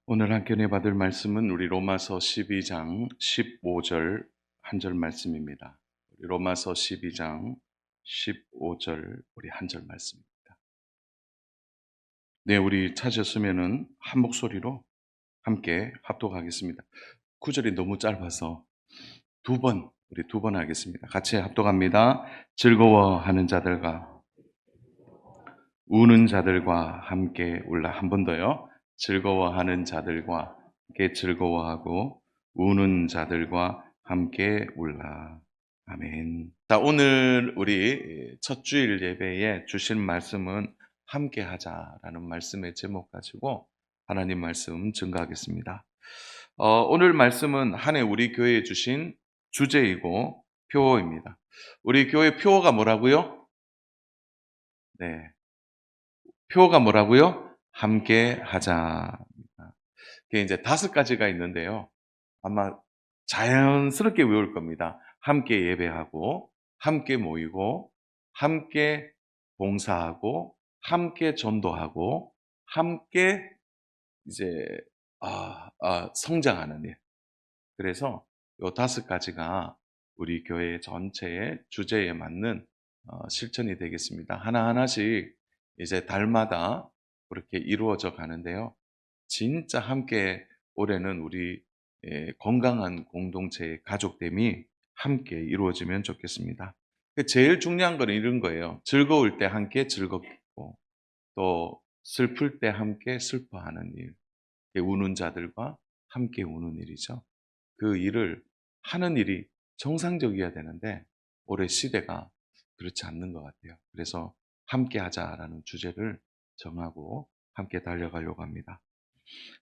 오늘 함께 받을 말씀은 우리 로마서 12장 15절 한 절 말씀입니다. 우리 로마서 12장 15절 우리 한 절 말씀입니다. 네, 우리 찾으셨으면은 한 목소리로 함께 합독하겠습니다. 구절이 너무 짧아서 우리 두 번 하겠습니다. 같이 합독합니다. 즐거워하는 자들과 우는 자들과 함께 울라. 한 번 더요. 즐거워하는 자들과 함께 즐거워하고 우는 자들과 함께 울라. 아멘. 자, 오늘 우리 첫 주일 예배에 주신 말씀은 함께 하자라는 말씀의 제목 가지고 하나님 말씀 증거하겠습니다. 오늘 말씀은 한 해 우리 교회에 주신 주제이고 표어입니다. 우리 교회 표어가 뭐라고요? 네. 표어가 뭐라고요? 함께 하자. 그게 이제 5가지가 있는데요. 아마 자연스럽게 외울 겁니다. 함께 예배하고, 함께 모이고, 함께 봉사하고, 함께 전도하고, 함께 이제 성장하는 일. 그래서 요 5가지가 우리 교회 전체의 주제에 맞는 실천이 되겠습니다. 하나하나씩 이제 달마다 그렇게 이루어져 가는데요. 진짜 함께 올해는 우리 건강한 공동체의 가족됨이 함께 이루어지면 좋겠습니다. 제일 중요한 건 이런 거예요. 즐거울 때 함께 즐겁고 또 슬플 때 함께 슬퍼하는 일. 우는 자들과 함께 우는 일이죠. 그 일을 하는 일이 정상적이어야 되는데 올해 시대가 그렇지 않는 것 같아요. 그래서 함께 하자라는 주제를 정하고 함께 달려가려고 합니다.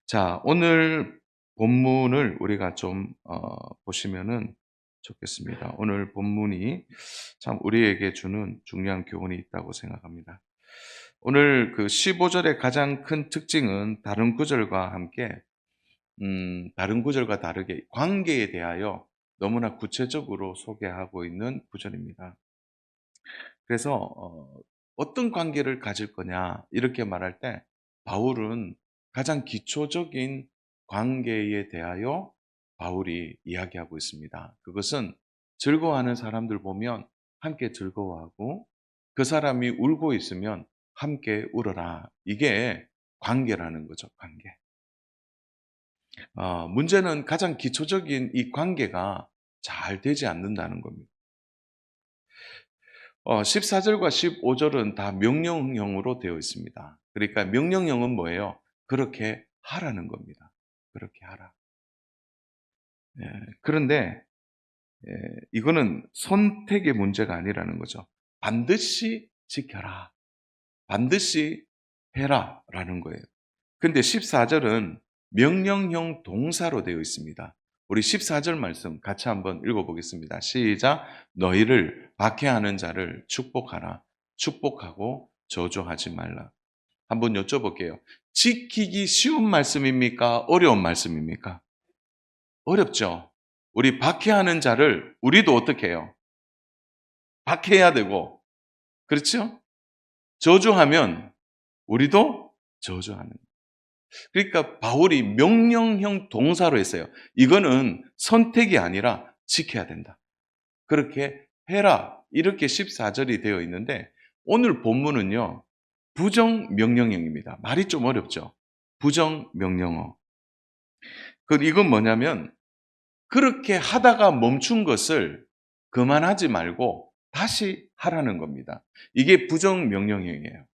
자, 오늘 본문을 우리가 좀 보시면은 좋겠습니다. 오늘 본문이 참 우리에게 주는 중요한 교훈이 있다고 생각합니다. 오늘 그 15절의 가장 큰 특징은 다른 구절과 다르게 관계에 대하여 너무나 구체적으로 소개하고 있는 구절입니다. 그래서 어떤 관계를 가질 거냐 이렇게 말할 때 바울은 가장 기초적인 관계에 대하여 바울이 이야기하고 있습니다. 그것은 즐거워하는 사람들 보면 함께 즐거워하고 그 사람이 울고 있으면 함께 울어라. 이게 관계라는 거죠, 관계. 문제는 가장 기초적인 이 관계가 잘 되지 않는다는 겁니다. 14절과 15절은 다 명령형으로 되어 있습니다. 그러니까 명령형은 뭐예요? 그렇게 하라는 겁니다. 그렇게 하라. 예, 그런데 이거는 선택의 문제가 아니라는 거죠. 반드시 지켜라. 반드시 해라라는 거예요. 근데 14절은 명령형 동사로 되어 있습니다. 우리 14절 말씀 같이 한번 읽어보겠습니다. 시작. 너희를 박해하는 자를 축복하라. 축복하고 저주하지 말라. 한번 여쭤볼게요. 지키기 쉬운 말씀입니까? 어려운 말씀입니까? 어렵죠. 우리 박해하는 자를 우리도 어떻게 해요? 박해해야 되고, 그렇죠? 저주하면 우리도 저주하는. 그러니까 바울이 명령형 동사로 했어요. 이거는 선택이 아니라 지켜야 된다. 그렇게 해라. 이렇게 14절이 되어 있는데 오늘 본문은요. 부정명령형입니다. 말이 좀 어렵죠. 부정명령어. 이건 뭐냐면 그렇게 하다가 멈춘 것을 그만하지 말고 다시 하라는 겁니다. 이게 부정명령형이에요.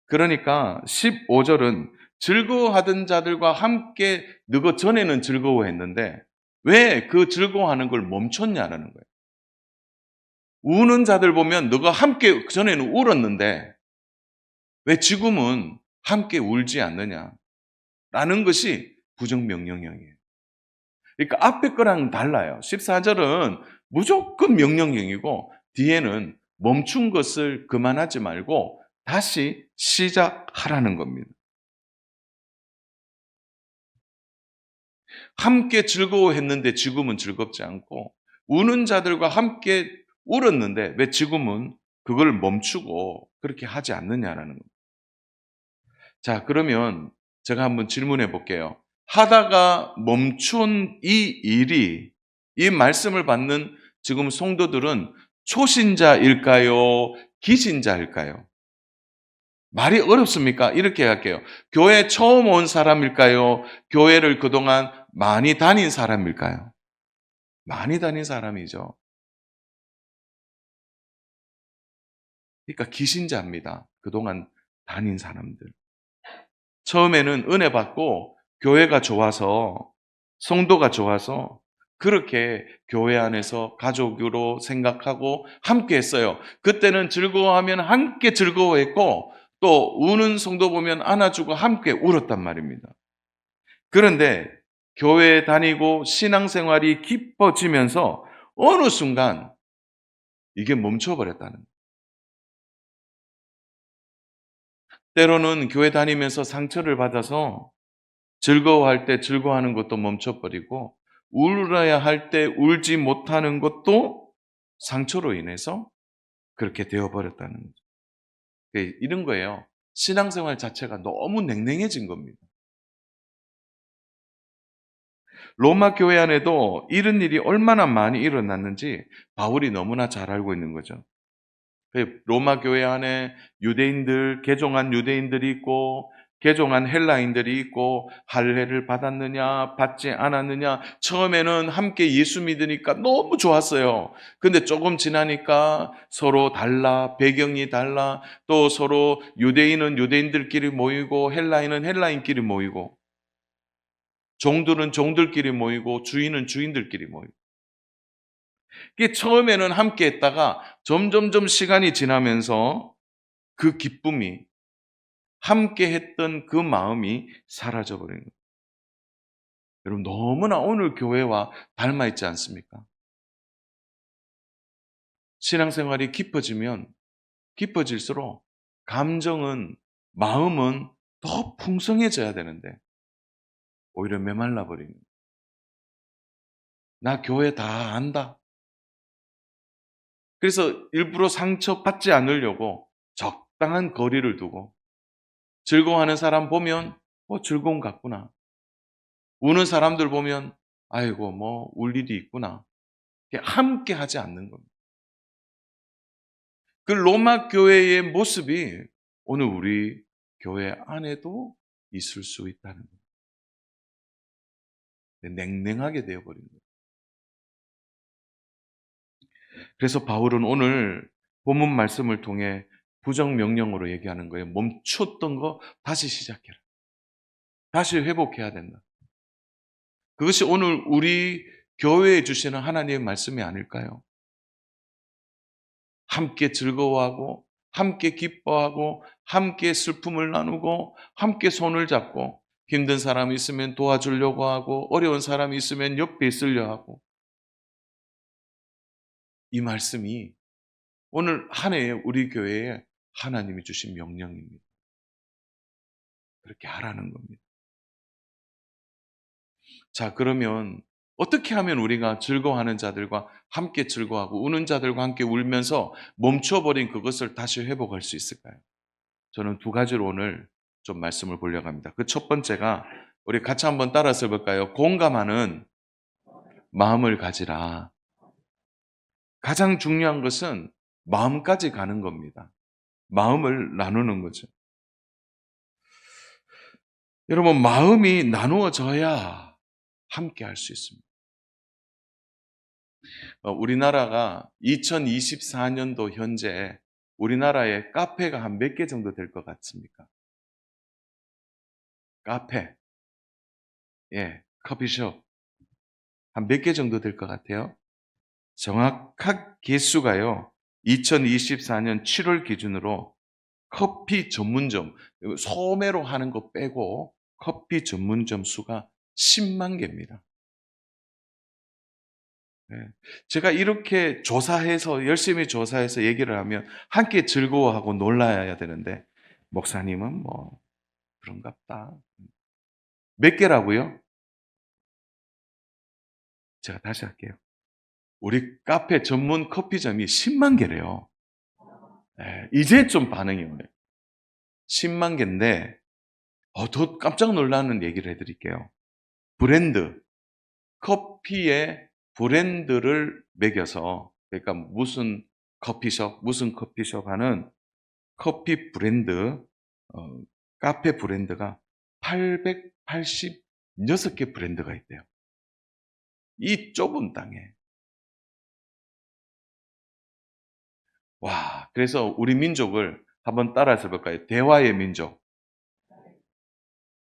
그러니까 15절은 즐거워하던 자들과 함께 너가 전에는 즐거워했는데 왜 그 즐거워하는 걸 멈췄냐라는 거예요. 우는 자들 보면 너가 함께 전에는 울었는데 왜 지금은 함께 울지 않느냐라는 것이 부정명령형이에요. 그러니까 앞에 거랑 달라요. 14절은 무조건 명령형이고 뒤에는 멈춘 것을 그만하지 말고 다시 시작하라는 겁니다. 함께 즐거워했는데 지금은 즐겁지 않고 우는 자들과 함께 울었는데 왜 지금은 그걸 멈추고 그렇게 하지 않느냐라는 겁니다. 자, 그러면 제가 한번 질문해 볼게요. 하다가 멈춘 이 일이 이 말씀을 받는 지금 성도들은 초신자일까요? 기신자일까요? 말이 어렵습니까? 이렇게 할게요. 교회 처음 온 사람일까요? 교회를 그동안 많이 다닌 사람일까요? 많이 다닌 사람이죠. 그러니까 기신자입니다. 그동안 다닌 사람들. 처음에는 은혜 받고 교회가 좋아서 성도가 좋아서 그렇게 교회 안에서 가족으로 생각하고 함께 했어요. 그때는 즐거워하면 함께 즐거워했고 또 우는 성도 보면 안아주고 함께 울었단 말입니다. 그런데 교회 다니고 신앙생활이 깊어지면서 어느 순간 이게 멈춰버렸다는 거예요. 때로는 교회 다니면서 상처를 받아서 즐거워할 때 즐거워하는 것도 멈춰버리고 울어야 할 때 울지 못하는 것도 상처로 인해서 그렇게 되어버렸다는 거죠. 이런 거예요. 신앙생활 자체가 너무 냉랭해진 겁니다. 로마 교회 안에도 이런 일이 얼마나 많이 일어났는지 바울이 너무나 잘 알고 있는 거죠. 로마 교회 안에 유대인들, 개종한 유대인들이 있고 개종한 헬라인들이 있고 할례를 받았느냐 받지 않았느냐 처음에는 함께 예수 믿으니까 너무 좋았어요. 근데 조금 지나니까 서로 달라 배경이 달라 또 서로 유대인은 유대인들끼리 모이고 헬라인은 헬라인끼리 모이고 종들은 종들끼리 모이고 주인은 주인들끼리 모이고 이게 처음에는 함께 했다가 점점점 시간이 지나면서 그 기쁨이 함께 했던 그 마음이 사라져 버린 거예요. 여러분 너무나 오늘 교회와 닮아 있지 않습니까? 신앙생활이 깊어지면 깊어질수록 감정은 마음은 더 풍성해져야 되는데 오히려 메말라 버리는 거예요. 나 교회 다 안다. 그래서 일부러 상처받지 않으려고 적당한 거리를 두고 즐거워하는 사람 보면 즐거운 것 같구나. 우는 사람들 보면 아이고 뭐 울 일이 있구나. 함께 하지 않는 겁니다. 그 로마 교회의 모습이 오늘 우리 교회 안에도 있을 수 있다는 거예요. 냉랭하게 되어버린 거예요. 그래서 바울은 오늘 본문 말씀을 통해 부정명령으로 얘기하는 거예요. 멈췄던 거 다시 시작해라. 다시 회복해야 된다. 그것이 오늘 우리 교회에 주시는 하나님의 말씀이 아닐까요? 함께 즐거워하고 함께 기뻐하고 함께 슬픔을 나누고 함께 손을 잡고 힘든 사람이 있으면 도와주려고 하고 어려운 사람이 있으면 옆에 있으려 하고 이 말씀이 오늘 한 해에 우리 교회에 하나님이 주신 명령입니다. 그렇게 하라는 겁니다. 자, 그러면 어떻게 하면 우리가 즐거워하는 자들과 함께 즐거워하고 우는 자들과 함께 울면서 멈춰버린 그것을 다시 회복할 수 있을까요? 저는 두 가지로 오늘 좀 말씀을 보려고 합니다. 그 첫 번째가 우리 같이 한번 따라서 볼까요? 공감하는 마음을 가지라. 가장 중요한 것은 마음까지 가는 겁니다. 마음을 나누는 거죠. 여러분, 마음이 나누어져야 함께 할 수 있습니다. 우리나라가 2024년도 현재 우리나라에 카페가 한 몇 개 정도 될 것 같습니까? 카페, 커피숍 한 몇 개 정도 될 것 같아요? 정확한 개수가요. 2024년 7월 기준으로 커피 전문점, 소매로 하는 거 빼고 커피 전문점 수가 10만 개입니다. 제가 이렇게 조사해서 열심히 조사해서 얘기를 하면 함께 즐거워하고 놀라야 되는데 목사님은 뭐 그런갑다. 몇 개라고요? 제가 다시 할게요. 우리 카페 전문 커피점이 10만 개래요. 이제 좀 반응이 오네요. 10만 개인데 더 깜짝 놀라는 얘기를 해 드릴게요. 브랜드, 커피의 브랜드를 매겨서, 그러니까 무슨 커피숍 하는 커피 브랜드, 어 카페 브랜드가 886개 브랜드가 있대요. 이 좁은 땅에. 와, 그래서 우리 민족을 한번 따라서 볼까요? 대화의 민족.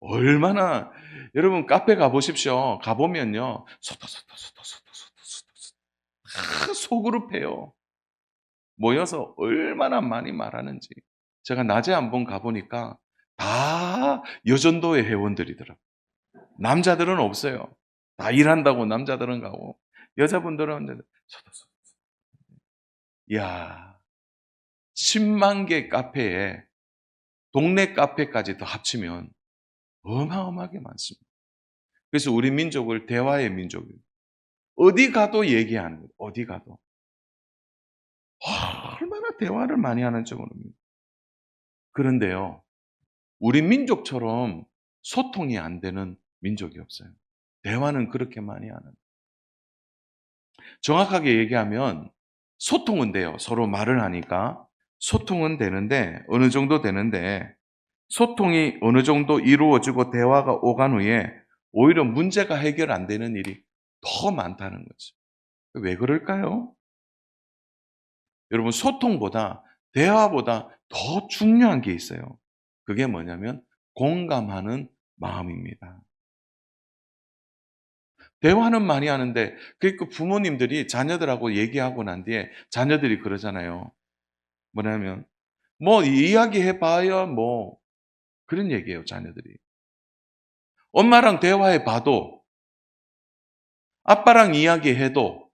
얼마나, 여러분 카페 가 보십시오. 가 보면요. 다 소그룹해요. 모여서 얼마나 많이 말하는지. 제가 낮에 한번 가 보니까 다 여전도의 회원들이더라고요. 남자들은 없어요. 다 일한다고 남자들은 가고 여자분들은 이제 소도소. 이야, 10만 개 카페에 동네 카페까지 더 합치면 어마어마하게 많습니다. 그래서 우리 민족을 대화의 민족이에요. 어디 가도 얘기하는 거예요. 어디 가도. 얼마나 대화를 많이 하는지 모릅니다. 그런데요, 우리 민족처럼 소통이 안 되는 민족이 없어요. 대화는 그렇게 많이 하는. 정확하게 얘기하면 소통은 돼요. 서로 말을 하니까. 소통은 되는데, 어느 정도 되는데, 소통이 어느 정도 이루어지고 대화가 오간 후에 오히려 문제가 해결 안 되는 일이 더 많다는 거죠. 왜 그럴까요? 여러분, 소통보다, 대화보다 더 중요한 게 있어요. 그게 뭐냐면 공감하는 마음입니다. 대화는 많이 하는데, 그 부모님들이 자녀들하고 얘기하고 난 뒤에 자녀들이 그러잖아요. 뭐냐면 뭐 이야기해 봐야 뭐, 그런 얘기예요, 자녀들이. 엄마랑 대화해 봐도, 아빠랑 이야기해도.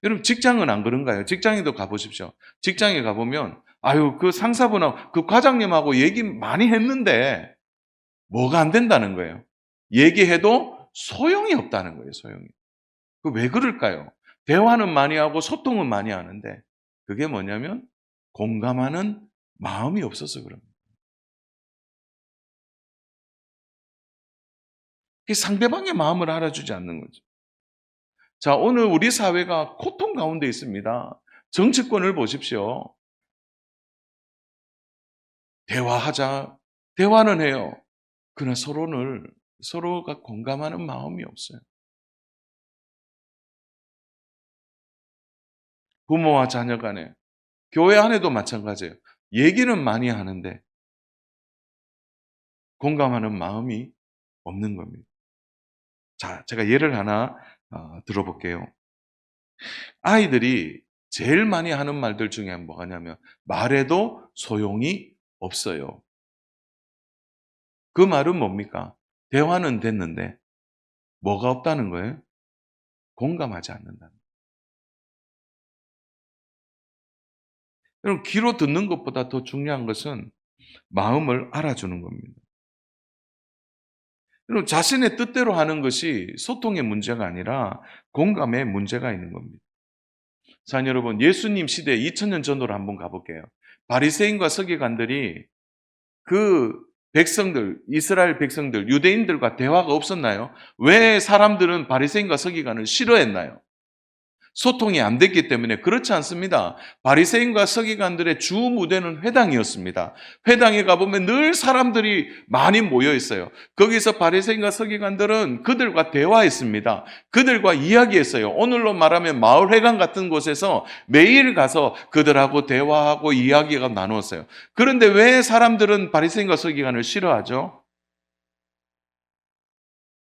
여러분, 직장은 안 그런가요? 직장에도 가 보십시오. 직장에 가 보면 아유, 그 상사분하고 그 과장님하고 얘기 많이 했는데 뭐가 안 된다는 거예요. 얘기해도 소용이 없다는 거예요, 소용이. 그 왜 그럴까요? 대화는 많이 하고 소통은 많이 하는데 그게 뭐냐면 공감하는 마음이 없어서 그럽니다. 그 상대방의 마음을 알아주지 않는 거죠. 자, 오늘 우리 사회가 고통 가운데 있습니다. 정치권을 보십시오. 대화하자. 대화는 해요. 그러나 서로가 공감하는 마음이 없어요. 부모와 자녀 간에, 교회 안에도 마찬가지예요. 얘기는 많이 하는데 공감하는 마음이 없는 겁니다. 자, 제가 예를 하나 들어볼게요. 아이들이 제일 많이 하는 말들 중에 뭐냐면 말해도 소용이 없어요. 그 말은 뭡니까? 대화는 됐는데 뭐가 없다는 거예요? 공감하지 않는다는 거예요. 여러분, 귀로 듣는 것보다 더 중요한 것은 마음을 알아주는 겁니다. 여러분, 자신의 뜻대로 하는 것이 소통의 문제가 아니라 공감의 문제가 있는 겁니다. 자, 여러분, 예수님 시대 2000년 전으로 한번 가볼게요. 바리새인과 서기관들이 그 백성들, 이스라엘 백성들, 유대인들과 대화가 없었나요? 왜 사람들은 바리새인과 서기관을 싫어했나요? 소통이 안 됐기 때문에. 그렇지 않습니다. 바리새인과 서기관들의 주 무대는 회당이었습니다. 회당에 가보면 늘 사람들이 많이 모여 있어요. 거기서 바리새인과 서기관들은 그들과 대화했습니다. 그들과 이야기했어요. 오늘로 말하면 마을회관 같은 곳에서 매일 가서 그들하고 대화하고 이야기가 나누었어요. 그런데 왜 사람들은 바리새인과 서기관을 싫어하죠?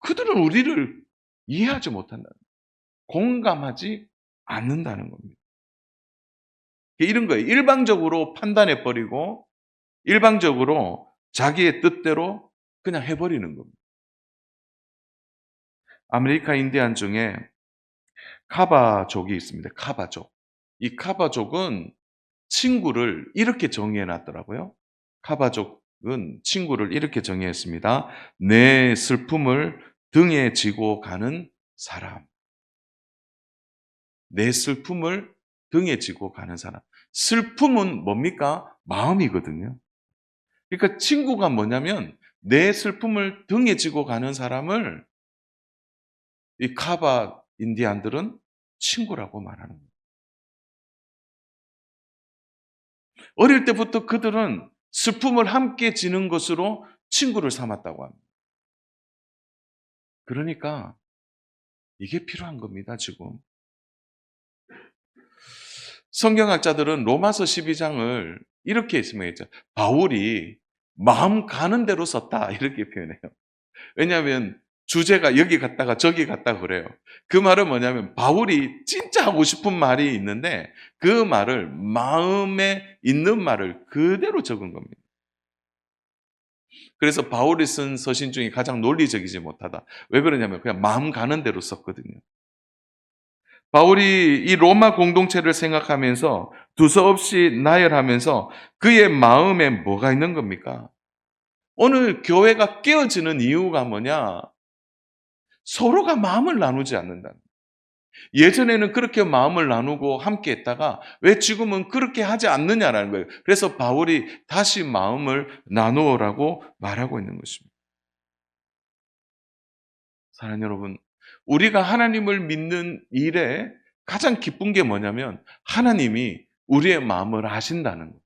그들은 우리를 이해하지 못한다. 공감하지 않는다는 겁니다. 이런 거예요. 일방적으로 판단해 버리고 일방적으로 자기의 뜻대로 그냥 해버리는 겁니다. 아메리카 인디안 중에 카바족이 있습니다. 카바족. 이 카바족은 친구를 이렇게 정의해 놨더라고요. 카바족은 친구를 이렇게 정의했습니다. 내 슬픔을 등에 지고 가는 사람. 내 슬픔을 등에 지고 가는 사람. 슬픔은 뭡니까? 마음이거든요. 그러니까 친구가 뭐냐면 내 슬픔을 등에 지고 가는 사람을 이 카바 인디안들은 친구라고 말하는 거예요. 어릴 때부터 그들은 슬픔을 함께 지는 것으로 친구를 삼았다고 합니다. 그러니까 이게 필요한 겁니다, 지금. 성경학자들은 로마서 12장을 이렇게 설명했죠. 바울이 마음 가는 대로 썼다. 이렇게 표현해요. 왜냐하면 주제가 여기 갔다가 저기 갔다 그래요. 그 말은 뭐냐면 바울이 진짜 하고 싶은 말이 있는데 그 말을 마음에 있는 말을 그대로 적은 겁니다. 그래서 바울이 쓴 서신 중에 가장 논리적이지 못하다. 왜 그러냐면 그냥 마음 가는 대로 썼거든요. 바울이 이 로마 공동체를 생각하면서 두서없이 나열하면서 그의 마음에 뭐가 있는 겁니까? 오늘 교회가 깨어지는 이유가 뭐냐? 서로가 마음을 나누지 않는다. 예전에는 그렇게 마음을 나누고 함께 했다가 왜 지금은 그렇게 하지 않느냐라는 거예요. 그래서 바울이 다시 마음을 나누어라고 말하고 있는 것입니다. 사랑하는 여러분, 우리가 하나님을 믿는 일에 가장 기쁜 게 뭐냐면 하나님이 우리의 마음을 아신다는 거예요.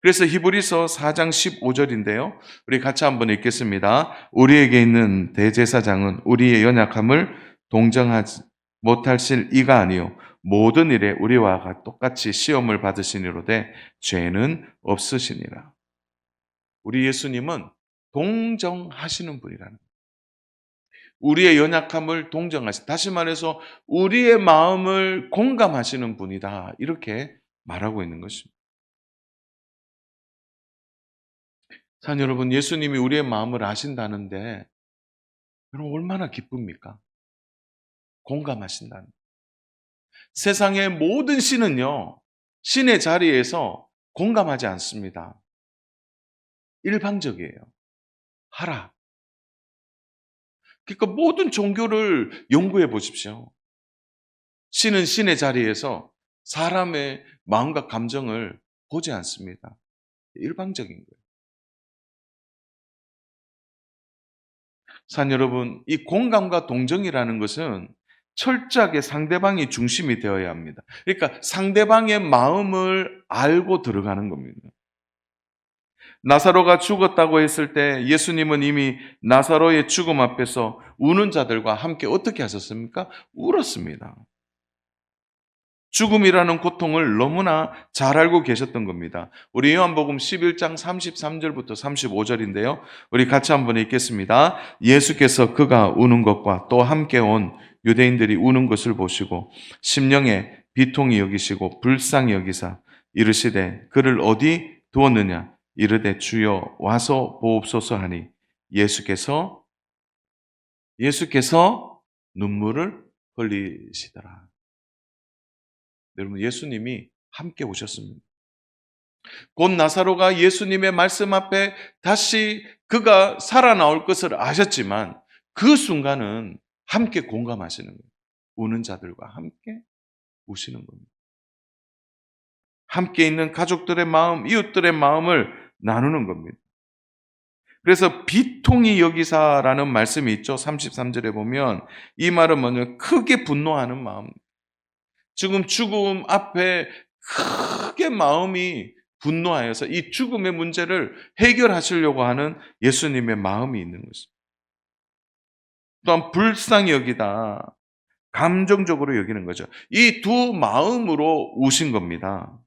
그래서 히브리서 4장 15절인데요. 우리 같이 한번 읽겠습니다. 우리에게 있는 대제사장은 우리의 연약함을 동정하지 못하실 이가 아니요 모든 일에 우리와 똑같이 시험을 받으시니로되 죄는 없으시니라. 우리 예수님은 동정하시는 분이라는 거예요. 우리의 연약함을 동정하시, 다시 말해서 우리의 마음을 공감하시는 분이다. 이렇게 말하고 있는 것입니다. 자, 여러분, 예수님이 우리의 마음을 아신다는데 여러분 얼마나 기쁩니까? 공감하신다는. 세상의 모든 신은요, 신의 자리에서 공감하지 않습니다. 일방적이에요. 하라. 그러니까 모든 종교를 연구해 보십시오. 신은 신의 자리에서 사람의 마음과 감정을 보지 않습니다. 일방적인 거예요. 산 여러분, 이 공감과 동정이라는 것은 철저하게 상대방이 중심이 되어야 합니다. 그러니까 상대방의 마음을 알고 들어가는 겁니다. 나사로가 죽었다고 했을 때 예수님은 이미 나사로의 죽음 앞에서 우는 자들과 함께 어떻게 하셨습니까? 울었습니다. 죽음이라는 고통을 너무나 잘 알고 계셨던 겁니다. 우리 요한복음 11장 33절부터 35절인데요. 우리 같이 한번 읽겠습니다. 예수께서 그가 우는 것과 또 함께 온 유대인들이 우는 것을 보시고 심령에 비통히 여기시고 불쌍히 여기사 이르시되 그를 어디 두었느냐 이르되 주여 와서 보옵소서 하니 예수께서 눈물을 흘리시더라. 여러분, 예수님이 함께 오셨습니다. 곧 나사로가 예수님의 말씀 앞에 다시 그가 살아나올 것을 아셨지만 그 순간은 함께 공감하시는 거예요. 우는 자들과 함께 우시는 겁니다. 함께 있는 가족들의 마음, 이웃들의 마음을 나누는 겁니다. 그래서 비통히 여기사라는 말씀이 있죠. 33절에 보면 이 말은 뭐냐면 크게 분노하는 마음. 지금 죽음 앞에 크게 마음이 분노하여서 이 죽음의 문제를 해결하시려고 하는 예수님의 마음이 있는 것입니다. 또한 불쌍히 여기다. 감정적으로 여기는 거죠. 이 두 마음으로 우신 겁니다.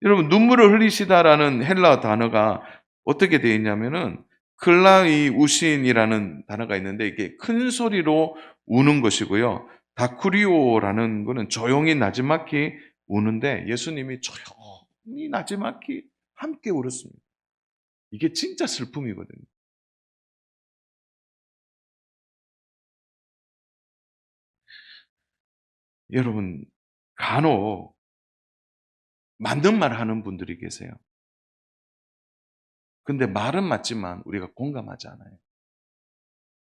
여러분, 눈물을 흘리시다라는 헬라어 단어가 어떻게 되어 있냐면은 클라이 우신이라는 단어가 있는데 이게 큰 소리로 우는 것이고요. 다쿠리오라는 거는 조용히 나지막히 우는데 예수님이 조용히 나지막히 함께 울었습니다. 이게 진짜 슬픔이거든요. 여러분, 간혹 맞는 말 하는 분들이 계세요. 근데 말은 맞지만 우리가 공감하지 않아요.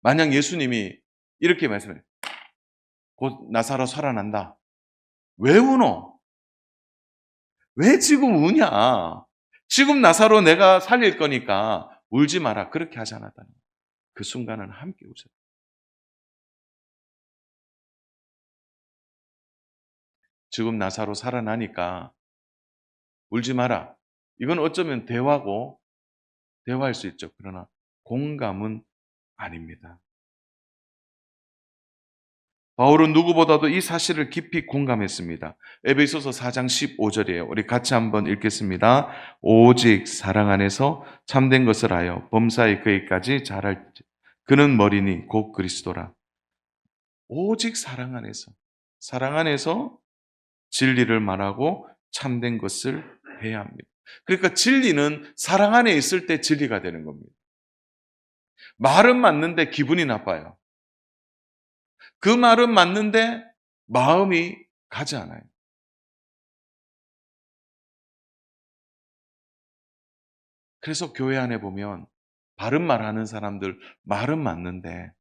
만약 예수님이 이렇게 말씀해요. 곧 나사로 살아난다. 왜 우노? 왜 지금 우냐? 지금 나사로 내가 살릴 거니까 울지 마라. 그렇게 하지 않았다는 거예요. 그 순간은 함께 웃어요. 지금 나사로 살아나니까 울지 마라. 이건 어쩌면 대화고 대화할 수 있죠. 그러나 공감은 아닙니다. 바울은 누구보다도 이 사실을 깊이 공감했습니다. 에베소서 4장 15절이에요. 우리 같이 한번 읽겠습니다. 오직 사랑 안에서 참된 것을 하여 범사에 그에까지 잘할지 그는 머리니 곧 그리스도라. 오직 사랑 안에서 진리를 말하고 참된 것을 해야 합니다. 그러니까 진리는 사랑 안에 있을 때 진리가 되는 겁니다. 말은 맞는데 기분이 나빠요. 그 말은 맞는데 마음이 가지 않아요. 그래서 교회 안에 보면 바른 말 하는 사람들 말은 맞는데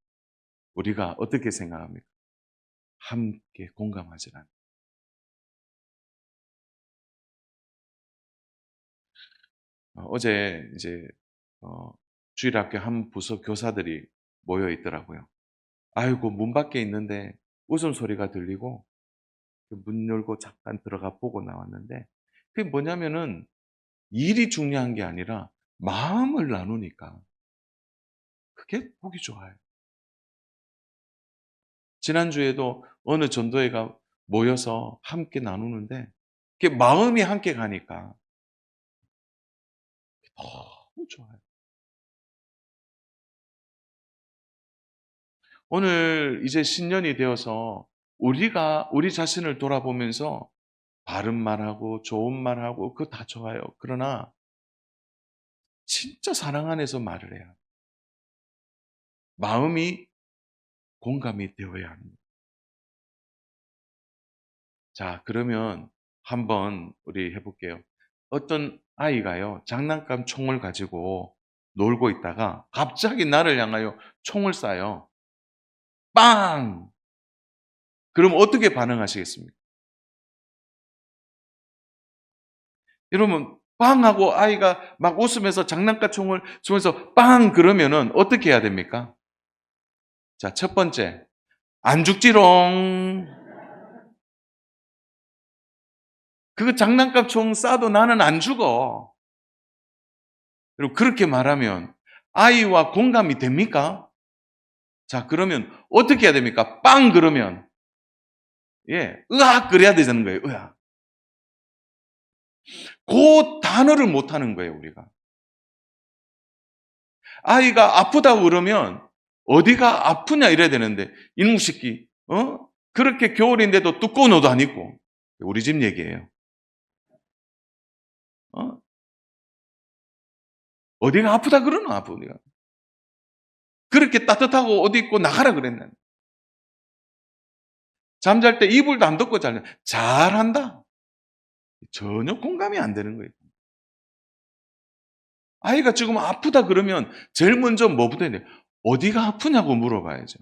우리가 어떻게 생각합니까? 함께 공감하지 않아요. 어제 이제 어, 주일학교 한 부서 교사들이 모여 있더라고요. 아이고 문 밖에 있는데 웃음소리가 들리고 문 열고 잠깐 들어가 보고 나왔는데 그게 뭐냐면은 일이 중요한 게 아니라 마음을 나누니까 그게 보기 좋아요. 지난주에도 어느 전도회가 모여서 함께 나누는데 그게 마음이 함께 가니까 너무 좋아요. 오늘 이제 신년이 되어서 우리가 우리 자신을 돌아보면서 바른 말하고 좋은 말하고 그거 다 좋아요. 그러나 진짜 사랑 안에서 말을 해야 합니다. 마음이 공감이 되어야 합니다. 자, 그러면 한번 우리 해볼게요. 어떤 아이가요, 장난감 총을 가지고 놀고 있다가 갑자기 나를 향하여 총을 쏴요. 빵! 그럼 어떻게 반응하시겠습니까? 여러분, 빵! 하고 아이가 막 웃으면서 장난감 총을 쏘면서 빵! 그러면은 어떻게 해야 됩니까? 자, 첫 번째, 안 죽지롱. 그 장난감 총 쏴도 나는 안 죽어. 그리고 그렇게 말하면 아이와 공감이 됩니까? 자, 그러면 어떻게 해야 됩니까? 빵! 그러면, 예, 으악! 그래야 되는 거예요, 으악. 그 단어를 못 하는 거예요, 우리가. 아이가 아프다고 그러면 어디가 아프냐 이래야 되는데, 이놈 새끼, 그렇게 겨울인데도 두꺼운 옷도 안 입고. 우리 집 얘기예요. 어? 어디가 아프다 그러노, 아프니까. 그렇게 따뜻하고 옷 입고 나가라 그랬는데. 잠잘 때 이불도 안 덮고 잘래. 잘한다. 전혀 공감이 안 되는 거예요. 아이가 지금 아프다 그러면 제일 먼저 뭐부터 해야 돼? 어디가 아프냐고 물어봐야죠.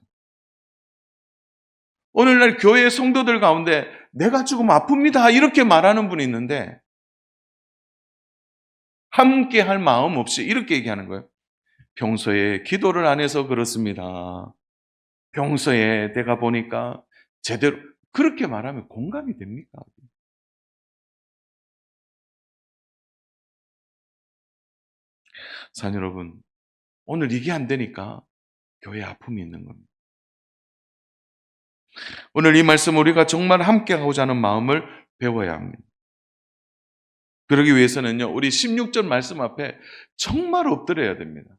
오늘날 교회 성도들 가운데 내가 지금 아픕니다. 이렇게 말하는 분이 있는데 함께 할 마음 없이 이렇게 얘기하는 거예요. 평소에 기도를 안 해서 그렇습니다. 평소에 내가 보니까 제대로 그렇게 말하면 공감이 됩니까? 사랑 여러분, 오늘 이게 안 되니까 교회에 아픔이 있는 겁니다. 오늘 이 말씀 우리가 정말 함께 하고자 하는 마음을 배워야 합니다. 그러기 위해서는요, 우리 16절 말씀 앞에 정말 엎드려야 됩니다.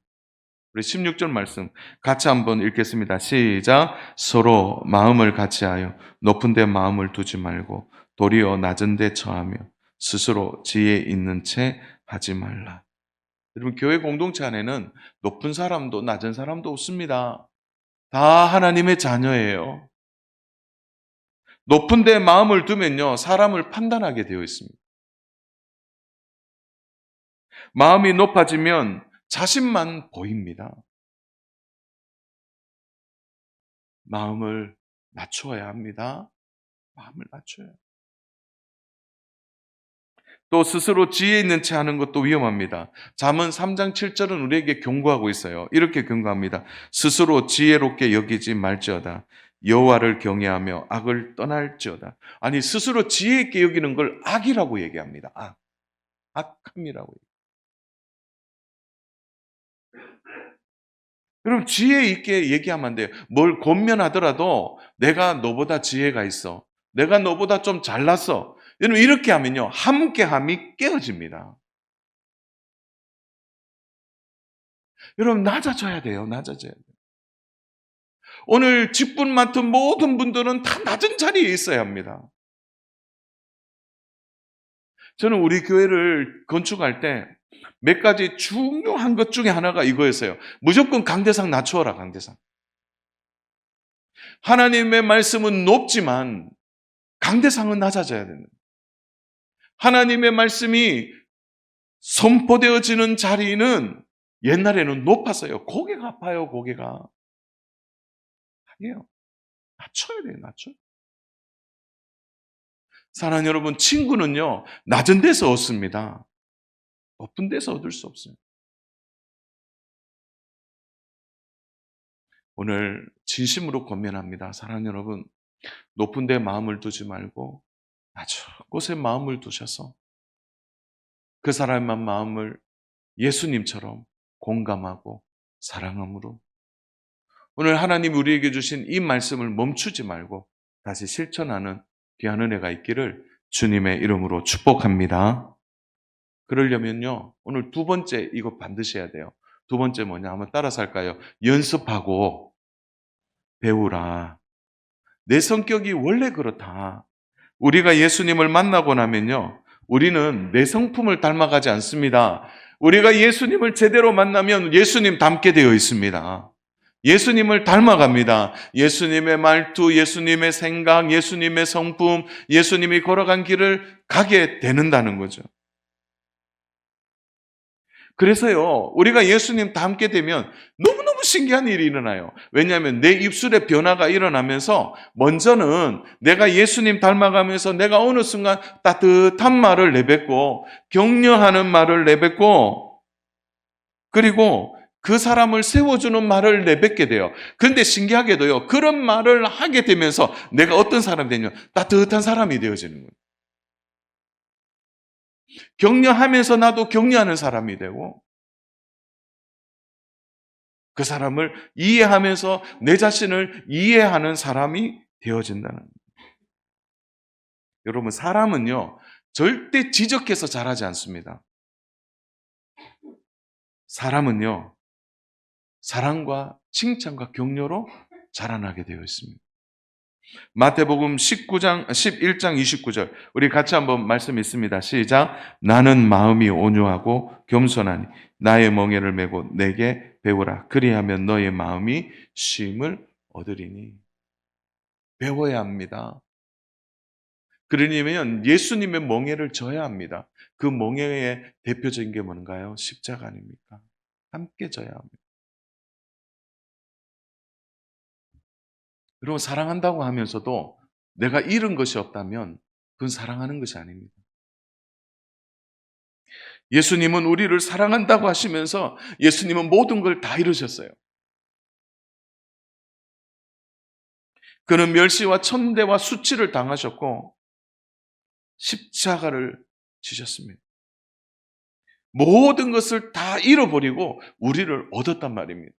우리 16절 말씀 같이 한번 읽겠습니다. 시작. 서로 마음을 같이하여 높은 데 마음을 두지 말고 도리어 낮은 데 처하며 스스로 지혜 있는 채 하지 말라. 여러분, 교회 공동체 안에는 높은 사람도 낮은 사람도 없습니다. 다 하나님의 자녀예요. 높은 데 마음을 두면요, 사람을 판단하게 되어 있습니다. 마음이 높아지면 자신만 보입니다. 마음을 낮추어야 합니다. 마음을 낮춰요. 또 스스로 지혜 있는 체 하는 것도 위험합니다. 잠언 3장 7절은 우리에게 경고하고 있어요. 이렇게 경고합니다. 스스로 지혜롭게 여기지 말지어다. 여호와를 경외하며 악을 떠날지어다. 아니, 스스로 지혜 있게 여기는 걸 악이라고 얘기합니다. 악함이라고. 그럼 지혜 있게 얘기하면 안 돼요. 뭘 권면하더라도 내가 너보다 지혜가 있어. 내가 너보다 좀 잘났어. 여러분, 이렇게 하면요, 함께함이 깨어집니다. 여러분, 낮아져야 돼요. 낮아져야 돼요. 오늘 직분 맡은 모든 분들은 다 낮은 자리에 있어야 합니다. 저는 우리 교회를 건축할 때 몇 가지 중요한 것 중에 하나가 이거였어요. 무조건 강대상 낮추어라, 강대상. 하나님의 말씀은 높지만 강대상은 낮아져야 된다. 하나님의 말씀이 선포되어지는 자리는 옛날에는 높았어요. 고개가 아파요, 고개가. 아니에요. 낮춰야 돼요, 낮춰. 사랑하는 여러분, 친구는요, 낮은 데서 얻습니다. 높은 데서 얻을 수 없어요. 오늘 진심으로 권면합니다. 사랑하는 여러분, 높은 데 마음을 두지 말고 낮은 곳에 마음을 두셔서 그 사람의 마음을 예수님처럼 공감하고 사랑함으로 오늘 하나님 우리에게 주신 이 말씀을 멈추지 말고 다시 실천하는 귀한 은혜가 있기를 주님의 이름으로 축복합니다. 그러려면요, 오늘 두 번째 이거 반드시 해야 돼요. 두 번째 뭐냐? 한번 따라서 할까요? 연습하고 배우라. 내 성격이 원래 그렇다. 우리가 예수님을 만나고 나면요, 우리는 내 성품을 닮아가지 않습니다. 우리가 예수님을 제대로 만나면 예수님 닮게 되어 있습니다. 예수님을 닮아갑니다. 예수님의 말투, 예수님의 생각, 예수님의 성품, 예수님이 걸어간 길을 가게 되는다는 거죠. 그래서요, 우리가 예수님 닮게 되면 너무너무 신기한 일이 일어나요. 왜냐하면 내 입술에 변화가 일어나면서 먼저는 내가 예수님 닮아가면서 내가 어느 순간 따뜻한 말을 내뱉고 격려하는 말을 내뱉고 그리고 그 사람을 세워주는 말을 내뱉게 돼요. 그런데 신기하게도요, 그런 말을 하게 되면서 내가 어떤 사람이 되냐면 따뜻한 사람이 되어지는 거예요. 격려하면서 나도 격려하는 사람이 되고 그 사람을 이해하면서 내 자신을 이해하는 사람이 되어진다는 거예요. 여러분, 사람은요, 절대 지적해서 잘하지 않습니다. 사람은요, 사랑과 칭찬과 격려로 자라나게 되어 있습니다. 마태복음 11장 29절. 우리 같이 한번 말씀 있습니다. 시작. 나는 마음이 온유하고 겸손하니 나의 멍에를 메고 내게 배우라. 그리하면 너의 마음이 쉼을 얻으리니. 배워야 합니다. 그러려면 예수님의 멍에를 져야 합니다. 그 멍에의 대표적인 게 뭔가요? 십자가 아닙니까? 함께 져야 합니다. 그리고 사랑한다고 하면서도 내가 잃은 것이 없다면 그건 사랑하는 것이 아닙니다. 예수님은 우리를 사랑한다고 하시면서 예수님은 모든 걸 다 이루셨어요. 그는 멸시와 천대와 수치를 당하셨고 십자가를 지셨습니다. 모든 것을 다 잃어버리고 우리를 얻었단 말입니다.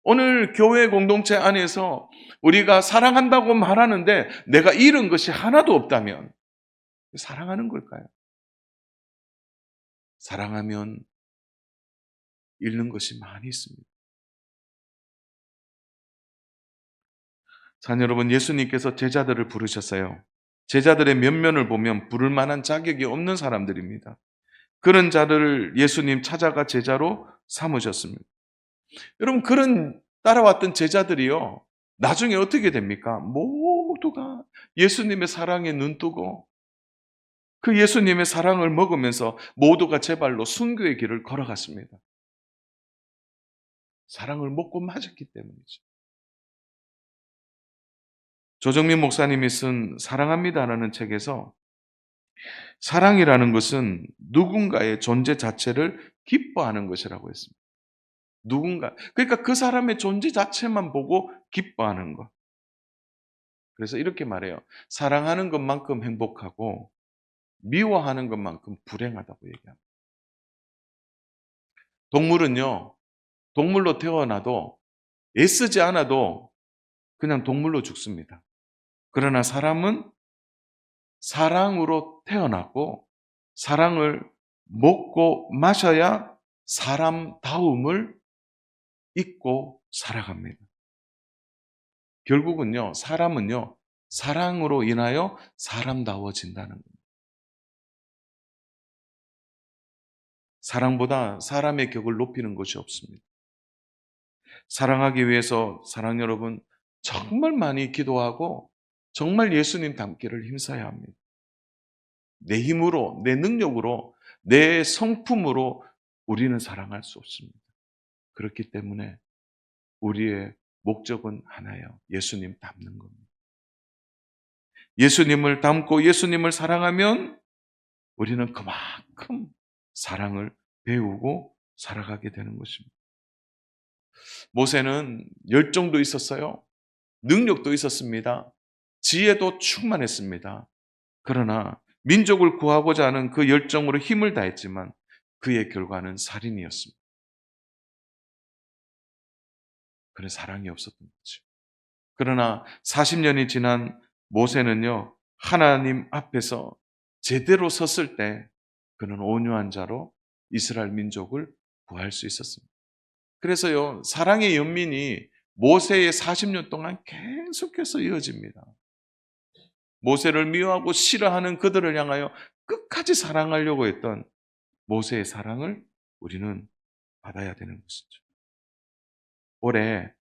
오늘 교회 공동체 안에서 우리가 사랑한다고 말하는데 내가 잃은 것이 하나도 없다면 사랑하는 걸까요? 사랑하면 잃는 것이 많이 있습니다. 자녀 여러분, 예수님께서 제자들을 부르셨어요. 제자들의 면면을 보면 부를 만한 자격이 없는 사람들입니다. 그런 자들을 예수님 찾아가 제자로 삼으셨습니다. 여러분, 그런 따라왔던 제자들이요, 나중에 어떻게 됩니까? 모두가 예수님의 사랑에 눈뜨고 그 예수님의 사랑을 먹으면서 모두가 제 발로 순교의 길을 걸어갔습니다. 사랑을 먹고 맞았기 때문이죠. 조정민 목사님이 쓴 사랑합니다라는 책에서 사랑이라는 것은 누군가의 존재 자체를 기뻐하는 것이라고 했습니다. 그러니까 그 사람의 존재 자체만 보고 기뻐하는 것. 그래서 이렇게 말해요. 사랑하는 것만큼 행복하고 미워하는 것만큼 불행하다고 얘기합니다. 동물은요, 동물로 태어나도 애쓰지 않아도 그냥 동물로 죽습니다. 그러나 사람은 사랑으로 태어났고 사랑을 먹고 마셔야 사람다움을 잊고 살아갑니다. 결국은요, 사람은요, 사랑으로 인하여 사람다워진다는 겁니다. 사랑보다 사람의 격을 높이는 것이 없습니다. 사랑하기 위해서 사랑 여러분 정말 많이 기도하고 정말 예수님 닮기를 힘써야 합니다. 내 힘으로, 내 능력으로, 내 성품으로 우리는 사랑할 수 없습니다. 그렇기 때문에 우리의 목적은 하나예요. 예수님 닮는 겁니다. 예수님을 닮고 예수님을 사랑하면 우리는 그만큼 사랑을 배우고 살아가게 되는 것입니다. 모세는 열정도 있었어요. 능력도 있었습니다. 지혜도 충만했습니다. 그러나 민족을 구하고자 하는 그 열정으로 힘을 다했지만 그의 결과는 살인이었습니다. 그는 사랑이 없었던 거죠. 그러나 40년이 지난 모세는요, 하나님 앞에서 제대로 섰을 때 그는 온유한 자로 이스라엘 민족을 구할 수 있었습니다. 그래서요, 사랑의 연민이 모세의 40년 동안 계속해서 이어집니다. 모세를 미워하고 싫어하는 그들을 향하여 끝까지 사랑하려고 했던 모세의 사랑을 우리는 받아야 되는 것이죠. 올해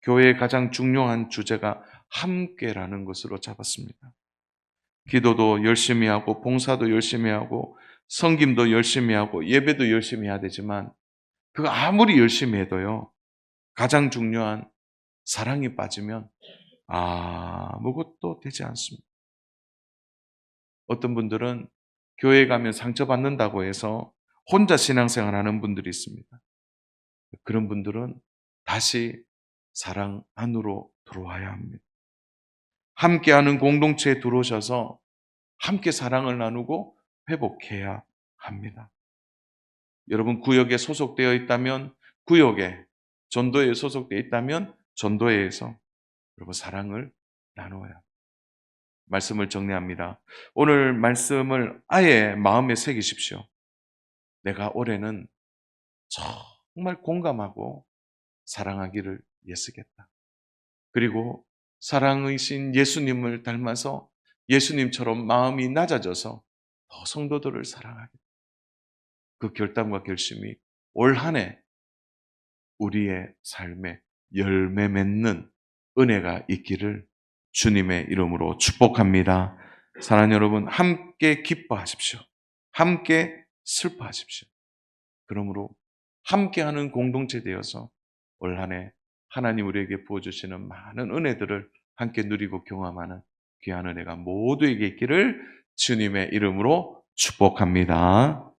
교회의 가장 중요한 주제가 함께라는 것으로 잡았습니다. 기도도 열심히 하고 봉사도 열심히 하고 섬김도 열심히 하고 예배도 열심히 해야 되지만 그거 아무리 열심히 해도요. 가장 중요한 사랑이 빠지면 아무것도 되지 않습니다. 어떤 분들은 교회에 가면 상처받는다고 해서 혼자 신앙생활 하는 분들이 있습니다. 그런 분들은 다시 사랑 안으로 들어와야 합니다. 함께하는 공동체에 들어오셔서 함께 사랑을 나누고 회복해야 합니다. 여러분 구역에 소속되어 있다면 구역에, 전도회에 소속되어 있다면 전도회에서 여러분 사랑을 나누어야 합니다. 말씀을 정리합니다. 오늘 말씀을 아예 마음에 새기십시오. 내가 올해는 정말 공감하고 사랑하기를 애쓰겠다. 그리고 사랑이신 예수님을 닮아서 예수님처럼 마음이 낮아져서 더 성도들을 사랑하겠다. 그 결단과 결심이 올 한 해 우리의 삶에 열매 맺는 은혜가 있기를 주님의 이름으로 축복합니다. 사랑하는 여러분, 함께 기뻐하십시오. 함께 슬퍼하십시오. 그러므로 함께하는 공동체 되어서 올 한 해 하나님 우리에게 부어주시는 많은 은혜들을 함께 누리고 경험하는 귀한 은혜가 모두에게 있기를 주님의 이름으로 축복합니다.